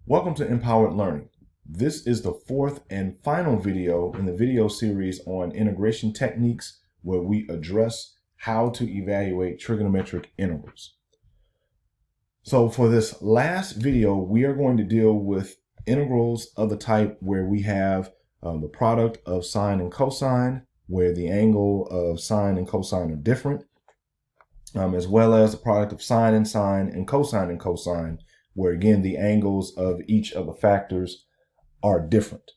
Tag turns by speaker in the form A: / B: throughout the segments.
A: Welcome to Empowered Learning. This is the fourth and final video in the video series on integration techniques where we address how to evaluate trigonometric integrals. So for this last video, we are going to deal with integrals of the type where we have the product of sine and cosine, where the angle of sine and cosine are different, as well as the product of sine and cosine, where again the angles of each of the factors are different.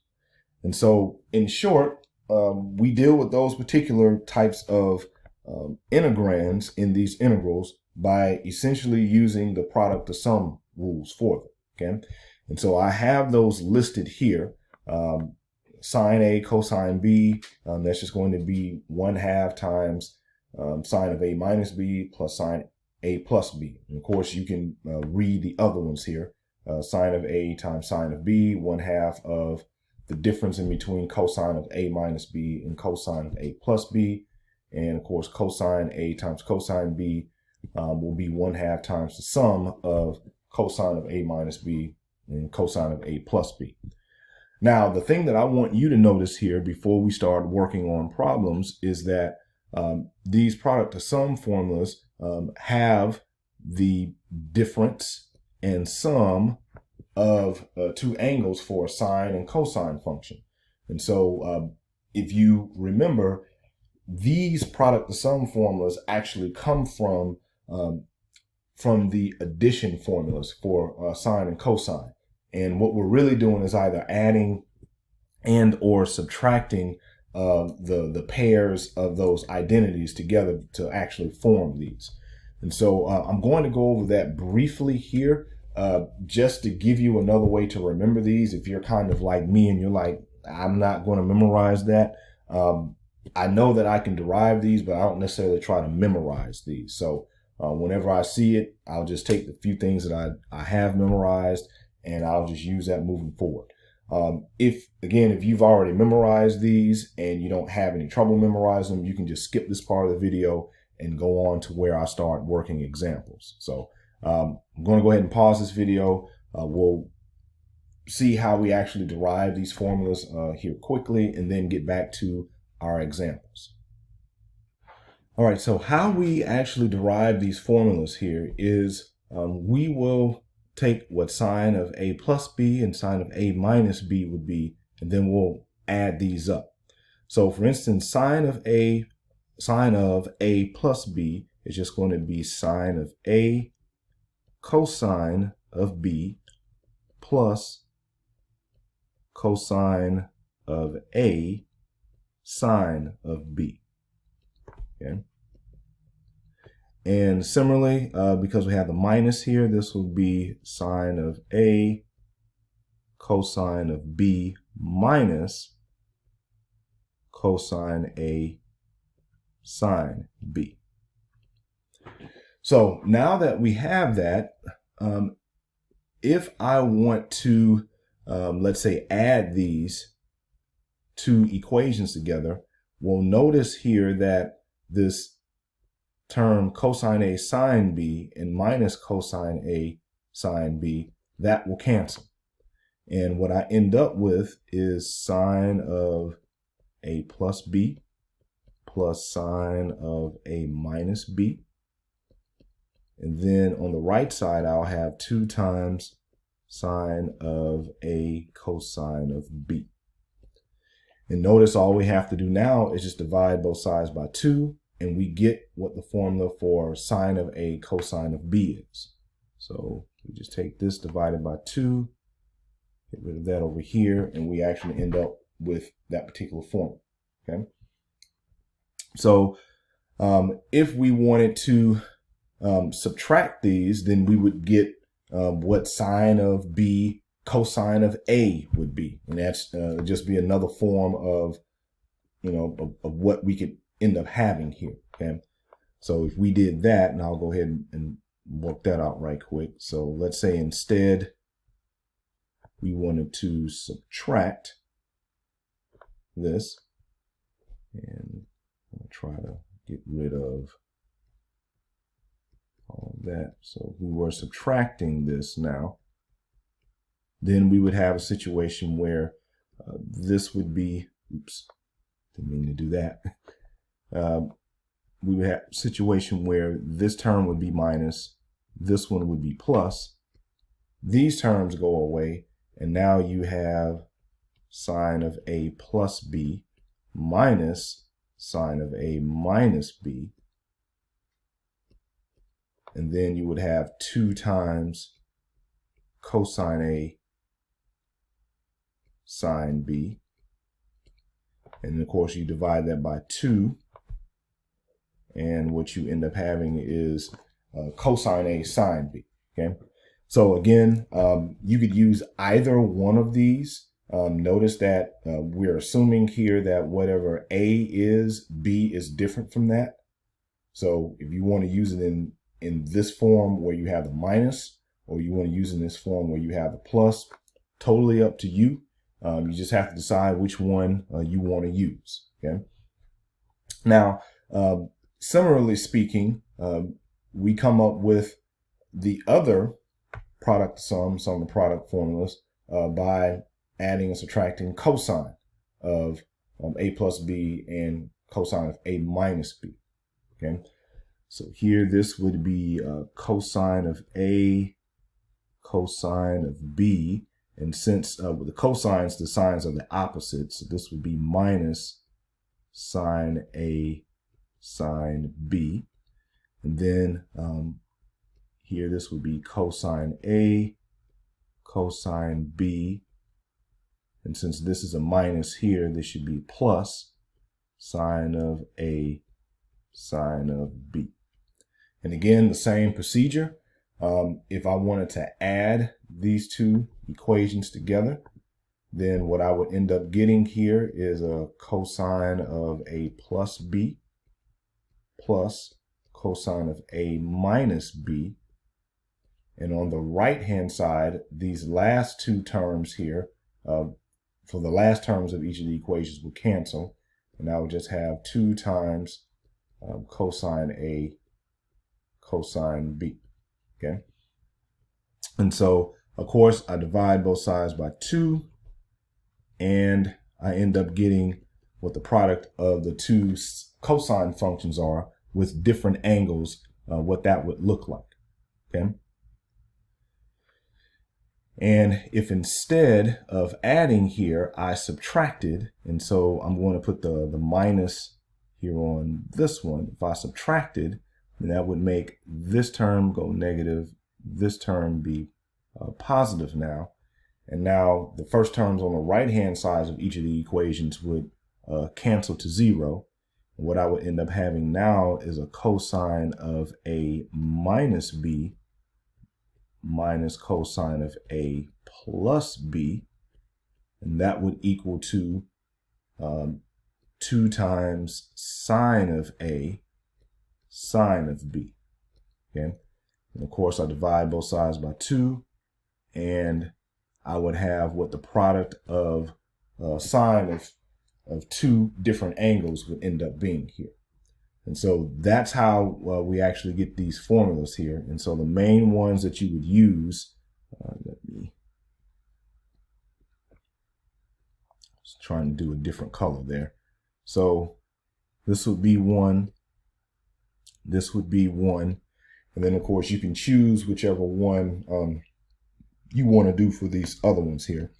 A: And so in short, we deal with those particular types of integrands in these integrals by essentially using the product of sum rules for them. Okay, and so I have those listed here. Sine A cosine B, that's just going to be 1/2 times sine of A minus B plus sine A plus B. And of course, you can read the other ones here. Sine of A times sine of B, 1/2 of the difference in between cosine of A minus B and cosine of A plus B. And of course, cosine A times cosine B will be 1/2 times the sum of cosine of A minus B and cosine of A plus B. Now, the thing that I want you to notice here before we start working on problems is that these product of sum formulas have the difference and sum of two angles for a sine and cosine function. And so if you remember, these product of sum formulas actually come from the addition formulas for sine and cosine. And what we're really doing is either adding and or subtracting the pairs of those identities together to actually form these. And so I'm going to go over that briefly here just to give you another way to remember these. If you're kind of like me and you're like, I'm not going to memorize that. I know that I can derive these, but I don't necessarily try to memorize these. So whenever I see it, I'll just take the few things that I have memorized and I'll just use that moving forward. If you've already memorized these and you don't have any trouble memorizing them, you can just skip this part of the video and go on to where I start working examples. So I'm going to go ahead and pause this video. We'll see how we actually derive these formulas here quickly and then get back to our examples. All right, so how we actually derive these formulas here is we will take what sine of A plus B and sine of A minus B would be, and then we'll add these up. So for instance, sine of A plus B is just going to be sine of A cosine of B plus cosine of A sine of B. Okay. And similarly, because we have the minus here, this will be sine of A cosine of B minus cosine A sine B. So now that we have that, if I want to, let's say, add these two equations together, we'll notice here that this term cosine A sine B and minus cosine A sine B, that will cancel. And what I end up with is sine of A plus B plus sine of A minus B. And then on the right side, I'll have 2 times sine of A cosine of B. And notice all we have to do now is just divide both sides by 2. And we get what the formula for sine of A cosine of B is. So we just take this divided by 2, get rid of that over here, and we actually end up with that particular formula. Okay. So if we wanted to subtract these, then we would get what sine of B cosine of A would be. And that's just be another form of, of what we could end up having here. Okay, so if we did that, and I'll go ahead and work that out right quick. So let's say instead we wanted to subtract this, and I'll try to get rid of all of that. So if we were subtracting this now, then we would have a situation where this would be, oops, didn't mean to do that. We would have a situation where this term would be minus, this one would be plus. These terms go away, and now you have sine of a plus b minus sine of a minus b. And then you would have 2 times cosine A sine B. And of course you divide that by 2. And what you end up having is cosine A sine B. Okay. So again, you could use either one of these. Notice that we're assuming here that whatever A is, B is different from that. So if you want to use it in this form where you have the minus, or you want to use it in this form where you have the plus, totally up to you. You just have to decide which one you want to use. Okay. Now, similarly speaking, we come up with the other product sums on the product formulas by adding and subtracting cosine of A plus B and cosine of A minus B. Okay. So here this would be cosine of A, cosine of B. And since with the cosines, the signs are the opposite, so this would be minus sine A sine B. And then here this would be cosine A, cosine B. And since this is a minus here, this should be plus sine of A sine of B. And again, the same procedure. If I wanted to add these two equations together, then what I would end up getting here is a cosine of A plus B plus cosine of A minus B. And on the right hand side, these last two terms here, for the last terms of each of the equations will cancel. And I would just have 2 times cosine A cosine B. Okay. And so, of course, I divide both sides by 2, and I end up getting what the product of the two cosine functions are with different angles, what that would look like. Okay. And if instead of adding here, I subtracted, and so I'm going to put the minus here on this one. If I subtracted, then that would make this term go negative, this term be positive now. And now the first terms on the right-hand side of each of the equations would cancel to 0. And what I would end up having now is a cosine of A minus B minus cosine of A plus B. And that would equal to 2 times sine of A sine of B. Okay. And of course, I divide both sides by 2, and I would have what the product of sine of two different angles would end up being here. And so that's how we actually get these formulas here. And so the main ones that you would use, let me just trying to do a different color there. So this would be 1, this would be 1. And then, of course, you can choose whichever one you want to do for these other ones here.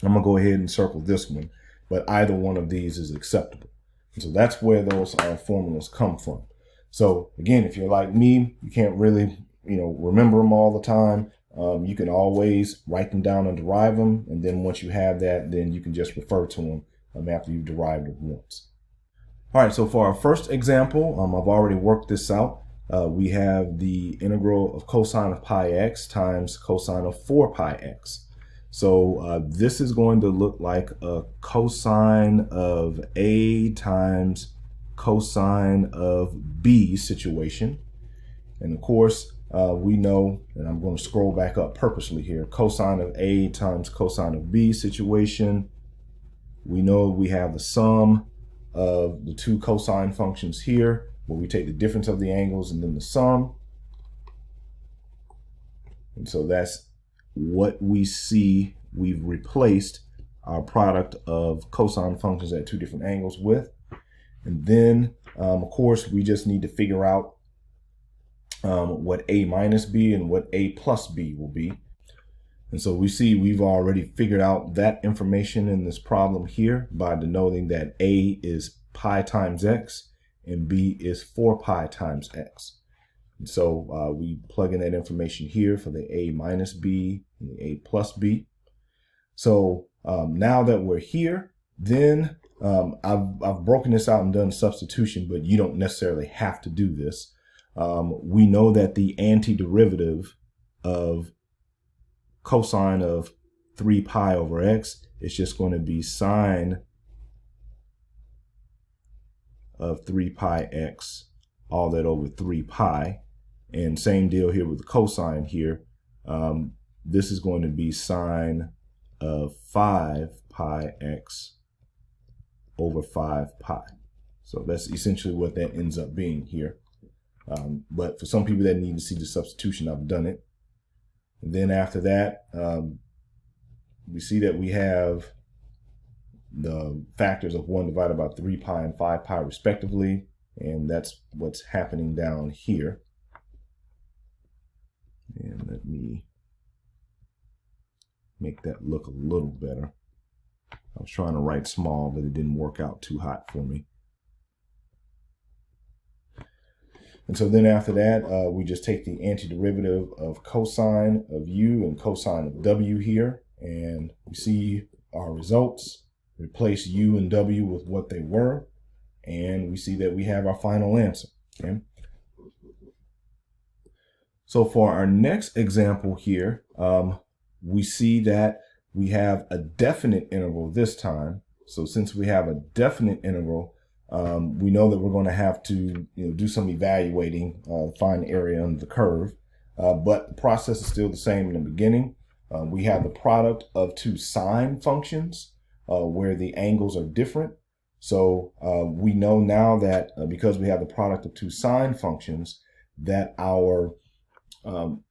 A: I'm going to go ahead and circle this one, but either one of these is acceptable. And so that's where those formulas come from. So again, if you're like me, you can't really, remember them all the time. You can always write them down and derive them. And then once you have that, then you can just refer to them after you've derived it once. All right, so for our first example, I've already worked this out. We have the integral of cosine of pi x times cosine of 4 pi x. So this is going to look like a cosine of A times cosine of B situation. And of course, we know, and I'm going to scroll back up purposely here, cosine of A times cosine of B situation. We know we have the sum of the two cosine functions here, where we take the difference of the angles and then the sum. And so that's what we see we've replaced our product of cosine functions at two different angles with. And then, of course, we just need to figure out what a minus b and what a plus b will be. And so we see we've already figured out that information in this problem here by denoting that a is pi times x and b is 4 pi times x. And so we plug in that information here for the a minus b and the a plus b. So now that we're here, then I've broken this out and done substitution, but you don't necessarily have to do this. We know that the antiderivative of cosine of 3 pi over x is just going to be sine of 3 pi x, all that over 3 pi. And same deal here with the cosine here. This is going to be sine of 5 pi x over 5 pi. So that's essentially what that ends up being here. But for some people that need to see the substitution, I've done it. And then after that, we see that we have the factors of 1 divided by 3 pi and 5 pi respectively. And that's what's happening down here. And let me make that look a little better. I was trying to write small, but it didn't work out too hot for me. And so then after that, we just take the antiderivative of cosine of u and cosine of w here, and we see our results, replace u and w with what they were, and we see that we have our final answer. Okay? So for our next example here, we see that we have a definite integral this time. So since we have a definite integral, we know that we're going to have to do some evaluating, find the area under the curve. But the process is still the same in the beginning. We have the product of two sine functions where the angles are different. So we know now that because we have the product of two sine functions, that our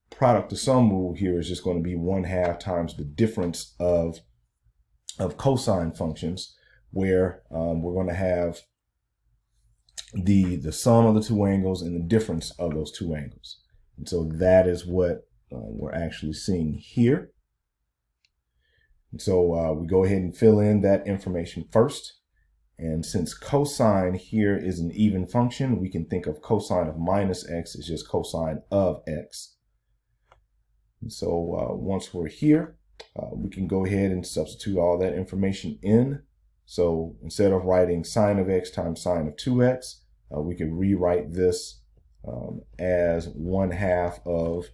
A: product to sum rule here is just going to be 1/2 times the difference of cosine functions, where we're going to have the sum of the two angles and the difference of those two angles. And so that is what we're actually seeing here. And so we go ahead and fill in that information first. And since cosine here is an even function, we can think of cosine of minus x as just cosine of x. And so once we're here, we can go ahead and substitute all that information in. So instead of writing sine of x times sine of 2x, we can rewrite this as 1/2 of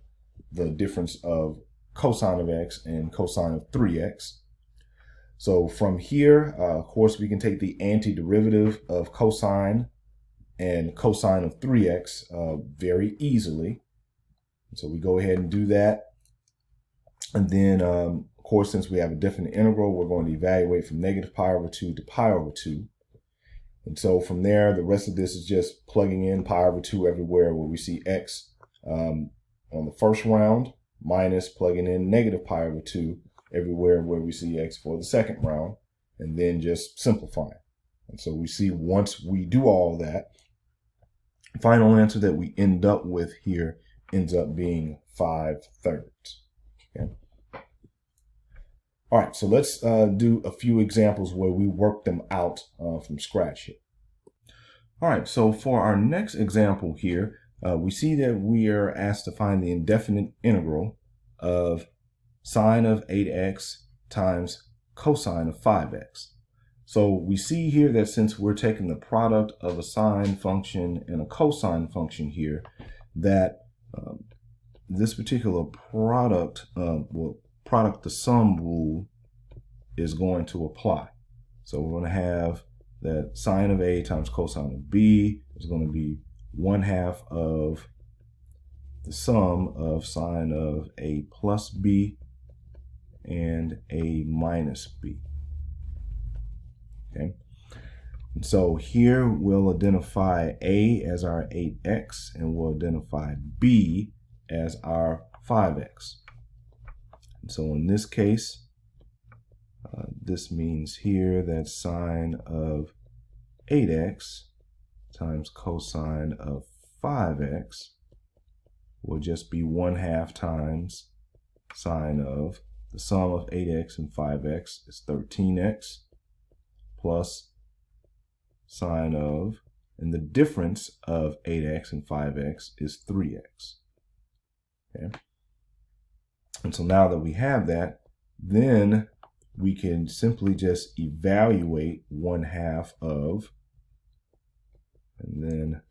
A: the difference of cosine of x and cosine of 3x. So from here, of course, we can take the antiderivative of cosine and cosine of 3x very easily. So we go ahead and do that. And then, of course, since we have a definite integral, we're going to evaluate from negative pi over 2 to pi over 2. And so from there, the rest of this is just plugging in pi over 2 everywhere where we see x on the first round, minus plugging in negative pi over 2 everywhere where we see x for the second round, and then just simplifying. And so we see once we do all that, the final answer that we end up with here ends up being 5/3. Okay. All right, so let's do a few examples where we work them out from scratch here. All right, so for our next example here, we see that we are asked to find the indefinite integral of sine of 8x times cosine of 5x. So we see here that since we're taking the product of a sine function and a cosine function here, that this particular product, product to sum rule is going to apply. So we're going to have that sine of A times cosine of B is going to be 1/2 of the sum of sine of A plus B and A minus B. Okay. And so here we'll identify A as our 8x and we'll identify B as our 5x. And so in this case, this means here that sine of 8x times cosine of 5x will just be 1/2 times sine of the sum of 8x and 5x is 13x plus sine of, and the difference of 8x and 5x is 3x. Okay. And so now that we have that, then we can simply just evaluate 1/2 of, and then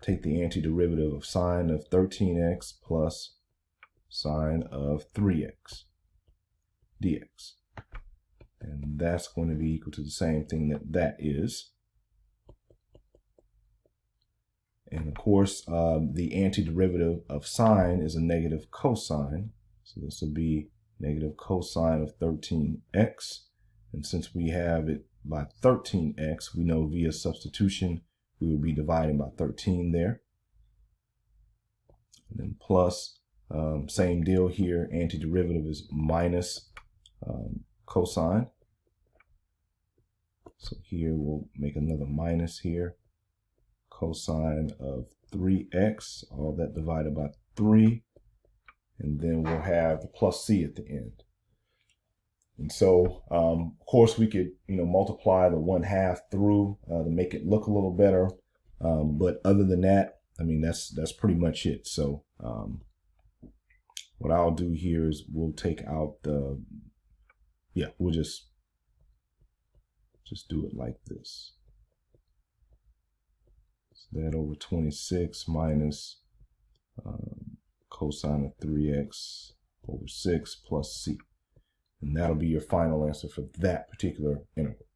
A: take the antiderivative of sine of 13x plus sine of 3x dx. And that's going to be equal to the same thing that is. And of course, the antiderivative of sine is a negative cosine. So this will be negative cosine of 13x. And since we have it by 13x, we know via substitution, we will be dividing by 13 there. And then plus, same deal here, antiderivative is minus cosine. So here we'll make another minus here. Cosine of 3x, all that divided by 3. And then we'll have the plus c at the end. And so, of course, we could, multiply the 1/2 through to make it look a little better. But other than that, I mean, that's pretty much it. So what I'll do here is we'll take out the, we'll just do it like this. So that over 26 minus cosine of 3x over 6 plus c. And that'll be your final answer for that particular integral.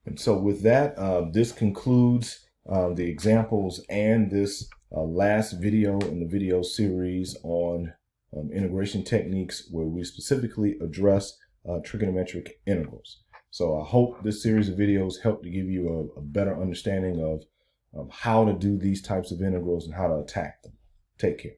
A: And so with that, this concludes the examples and this last video in the video series on integration techniques, where we specifically address trigonometric integrals. So I hope this series of videos helped to give you a better understanding of how to do these types of integrals and how to attack them. Take care.